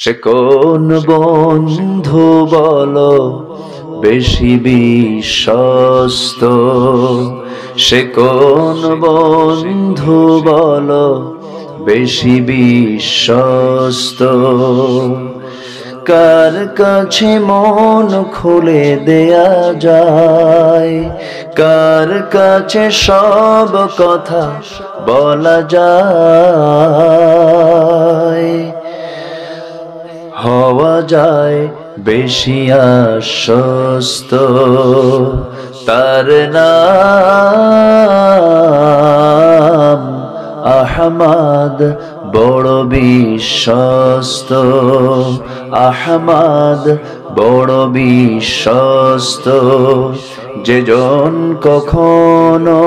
সে কোন বন্ধু বলো বেশি বিশ্বস্ত? সে কোন বন্ধু বলো বেশি বিশ্বস্ত? কার কাছে মন খুলে দেয়া যায়, কার কাছে সব কথা বলা যায়, হওয়া যায় বেশি আশ্বস্ত। তার নাম আহমদ, বড় বিশ্বস্ত। আহমদ বড় বিশ্বস্ত। যেজন কখনো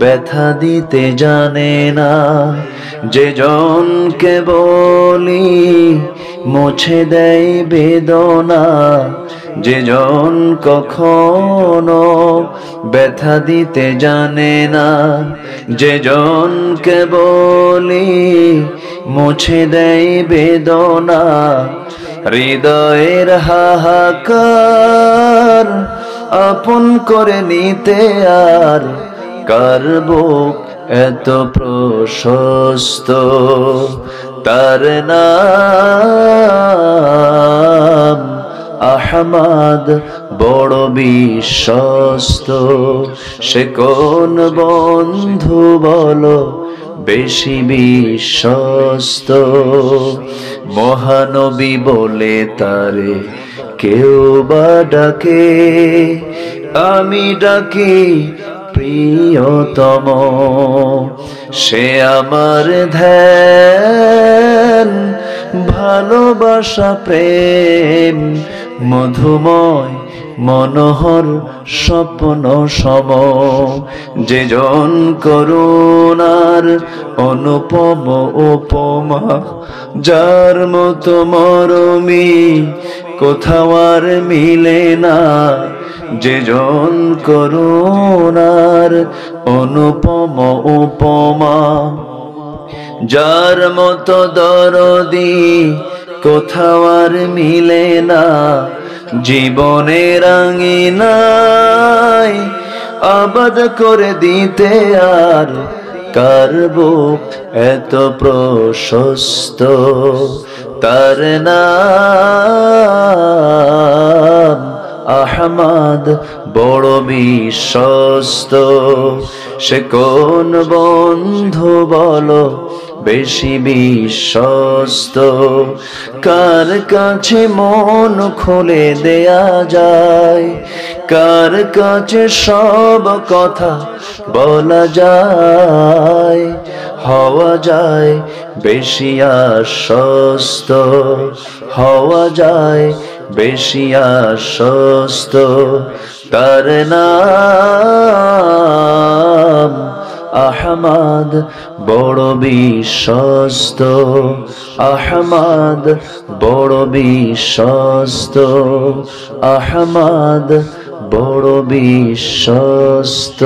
ব্যথা দিতে জানে না, যেজনকে বলি মুছে দেয় বেদনা, যেজন কখনো ব্যথা দিতে জানে না, যেজনকে বলি মুছে দেয় বেদনা। হৃদয়ের হাহাকার আপন করে নিতে আর কার বুক এত প্রশস্ত? তার নাম আহমদ, বড় বিশ্বস্ত। সে কোন বন্ধু বলো বেশি বিশ্বস্ত? মহানবী বলে তারে কেউ বা ডাকে, আমি ডাকি প্রিয়তম। সে আমার ধ্যান, ভালোবাসা, প্রেম, মধুময় মনোহর স্বপ্ন সম। যেজন করুণার অনুপম উপমা, যার মতো মরমি কোথাও আর মিলে না। যেজন করুণার অনুপম উপমা, যার মতো দরদি কোথাও আর মিলে না। জীবনের আঙিনায় আবাদ করে দিতে আর কার বুক এত প্রশস্ত? তার নাম আহমদ, বড় বিশ্বস্ত। সে কোন বন্ধু বলো বেশি বিশ্বস্ত? কার কাছে মন খুলে দেয়া যায়, কার কাছে সব কথা বলা যায়, হওয়া যায় বেশি আশ্বস্ত। হওয়া যায় বেশি আশ্বস্ত। তার নাম আহমদ, বড় বিশ্বস্ত। আহমদ বড় বিশ্বস্ত। আহমদ বড় বিশ্বস্ত।